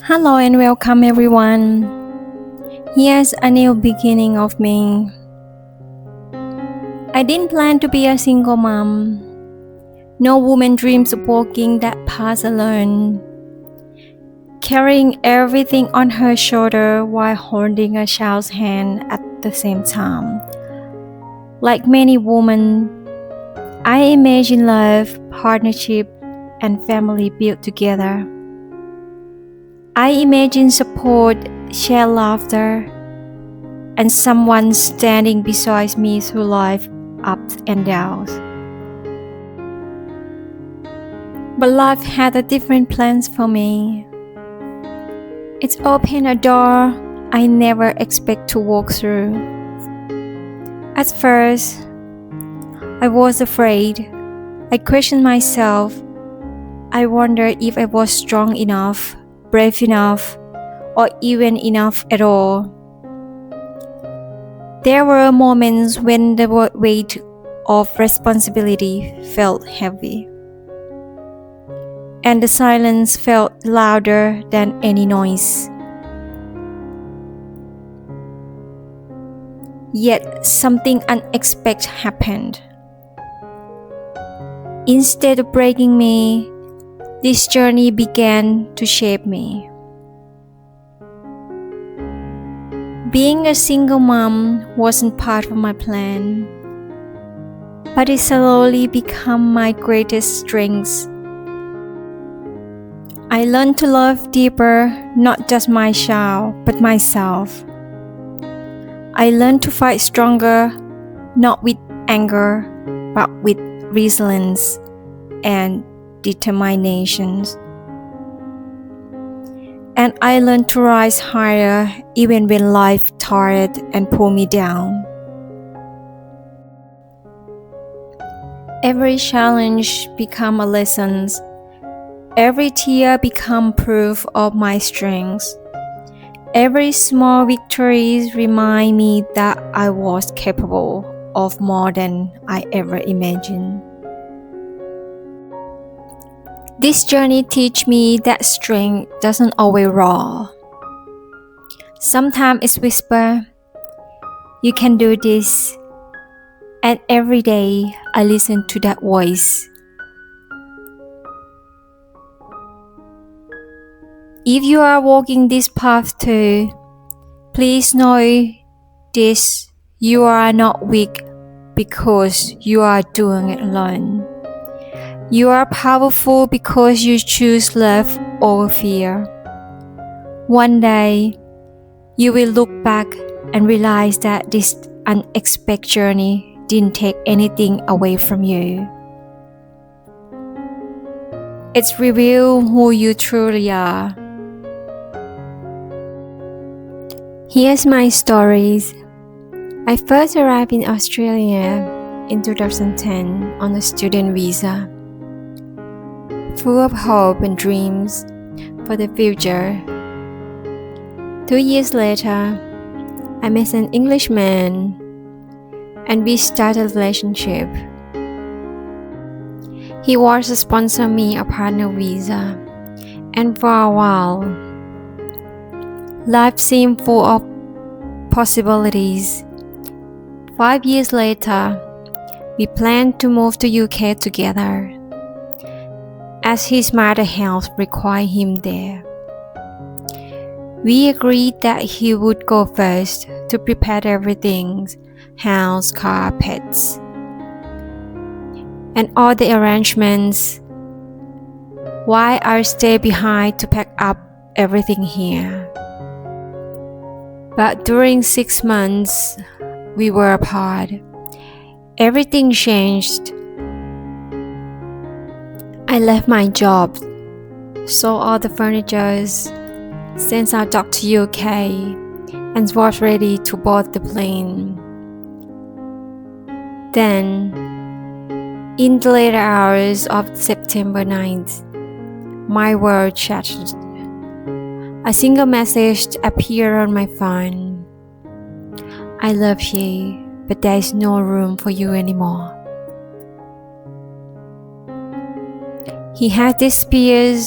Hello and welcome everyone. Here's a new beginning of me. I didn't plan to be a single mom. No woman dreams of walking that path alone, carrying everything on her shoulder while holding a child's hand at the same time. Like many women, I imagine love, partnership, and family built together. I imagine support, shared laughter, and someone standing beside me through life ups and downs. But life had a different plans for me. It's opened a door I never expect to walk through. At first, I was afraid. I questioned myself. I wondered if I was strong enough, brave enough, or even enough at all. There were moments when the weight of responsibility felt heavy, and the silence felt louder than any noise. Yet something unexpected happened. Instead of breaking me, this journey began to shape me. Being a single mom wasn't part of my plan, but it slowly became my greatest strength. I learned to love deeper, not just my child, but myself. I learned to fight stronger, not with anger, but with resilience and determination. And I learned to rise higher even when life tired and pulled me down. Every challenge became a lesson. Every tear became proof of my strength. Every small victory reminded me that I was capable of more than I ever imagined. This journey teaches me that strength doesn't always roar. Sometimes it's whisper, "You can do this." And every day I listen to that voice. If you are walking this path too, please know this: you are not weak because you are doing it alone. You are powerful because you choose love over fear. One day, you will look back and realize that this unexpected journey didn't take anything away from you. It's revealed who you truly are. Here's my stories. I first arrived in Australia in 2010 on a student visa, full of hope and dreams for the future. 2 years later, I met an Englishman and we started a relationship. He was to sponsor me a partner visa, and for a while, life seemed full of possibilities. 5 years later, we planned to move to UK together, as his mother health required him there. We agreed that he would go first to prepare everything: house, car, pets, and all the arrangements, while I stayed behind to pack up everything here. But during 6 months we were apart, everything changed. I left my job, sold all the furniture, sent our dog to UK, and was ready to board the plane. Then, in the later hours of September 9th, my world shattered. A single message appeared on my phone. "I love you, but there is no room for you anymore." He had disappeared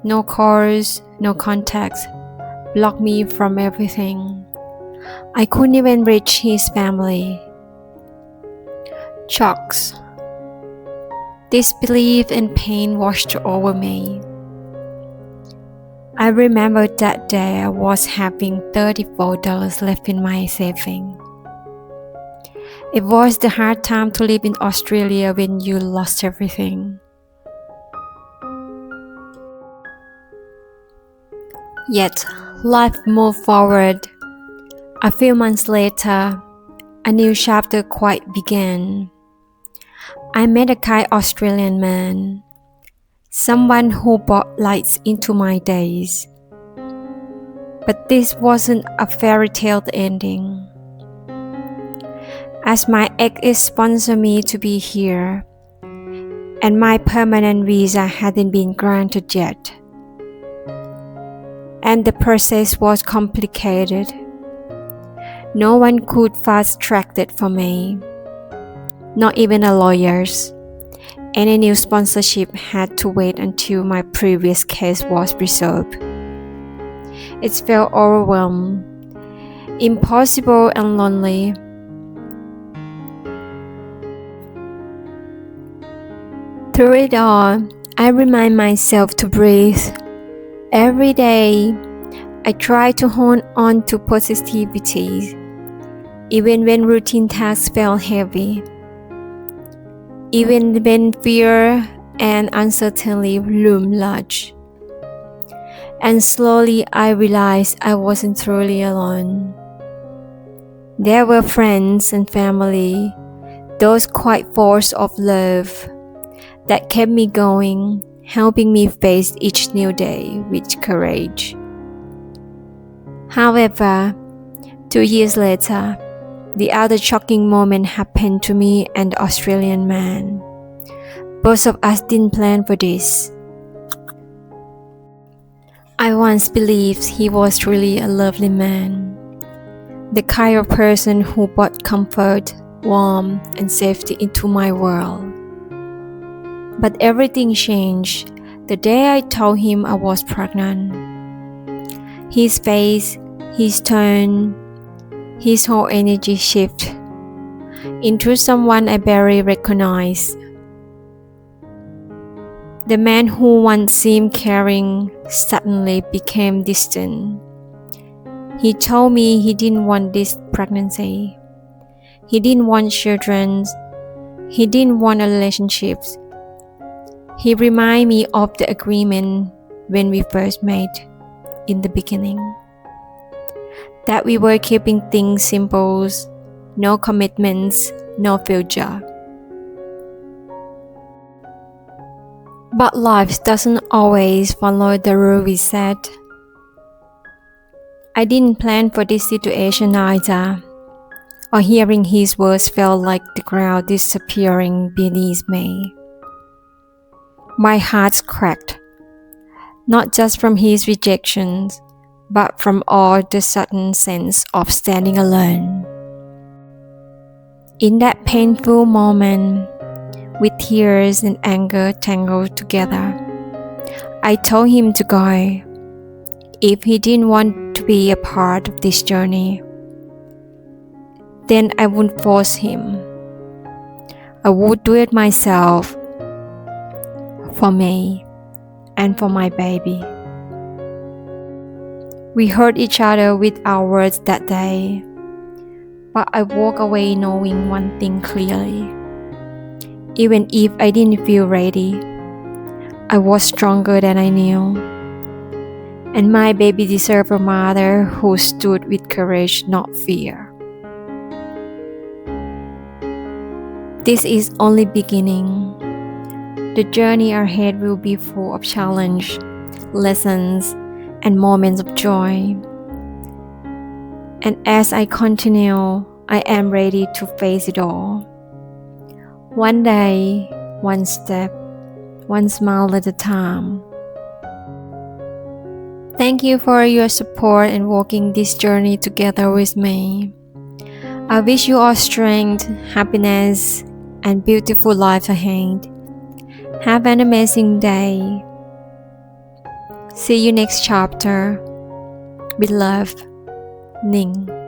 No calls, no contacts, blocked me from everything. I couldn't even reach his family. Shocks, disbelief and pain washed over me. I remember that day I was having $34 left in my saving. It was the hard time to live in Australia when you lost everything. Yet, life moved forward. A few months later, a new chapter quite began. I met a kind Australian man, someone who brought lights into my days. But this wasn't a fairy tale ending. As my ex sponsored me to be here, and my permanent visa hadn't been granted yet. And the process was complicated. No one could fast-track it for me, not even a lawyers. Any new sponsorship had to wait until my previous case was resolved. It felt overwhelmed, impossible and lonely. Through it all, I remind myself to breathe. Every day, I try to hold on to positivity, even when routine tasks felt heavy. Even when fear and uncertainty loomed large. And slowly I realized I wasn't truly alone. There were friends and family, those quiet force of love that kept me going, helping me face each new day with courage. However, 2 years later, the other shocking moment happened to me and the Australian man. Both of us didn't plan for this. I once believed he was really a lovely man, the kind of person who brought comfort, warmth, and safety into my world. But everything changed the day I told him I was pregnant. His face, his tone, his whole energy shifted into someone I barely recognized. The man who once seemed caring suddenly became distant. He told me he didn't want this pregnancy. He didn't want children. He didn't want a relationship. He reminded me of the agreement when we first met in the beginning. That we were keeping things simple, no commitments, no future. But life doesn't always follow the rule we set. I didn't plan for this situation either, or hearing his words felt like the ground disappearing beneath me. My heart cracked, not just from his rejections, but from all the sudden sense of standing alone. In that painful moment, with tears and anger tangled together, I told him to go. If he didn't want to be a part of this journey, then I wouldn't force him. I would do it myself, for me and for my baby. We hurt each other with our words that day, but I walked away knowing one thing clearly. Even if I didn't feel ready, I was stronger than I knew. And my baby deserved a mother who stood with courage, not fear. This is only beginning. The journey ahead will be full of challenge, lessons, and moments of joy. And as I continue, I am ready to face it all. One day, one step, one smile at a time. Thank you for your support and walking this journey together with me. I wish you all strength, happiness, and beautiful life ahead. Have an amazing day. See you next chapter. With love, Ning.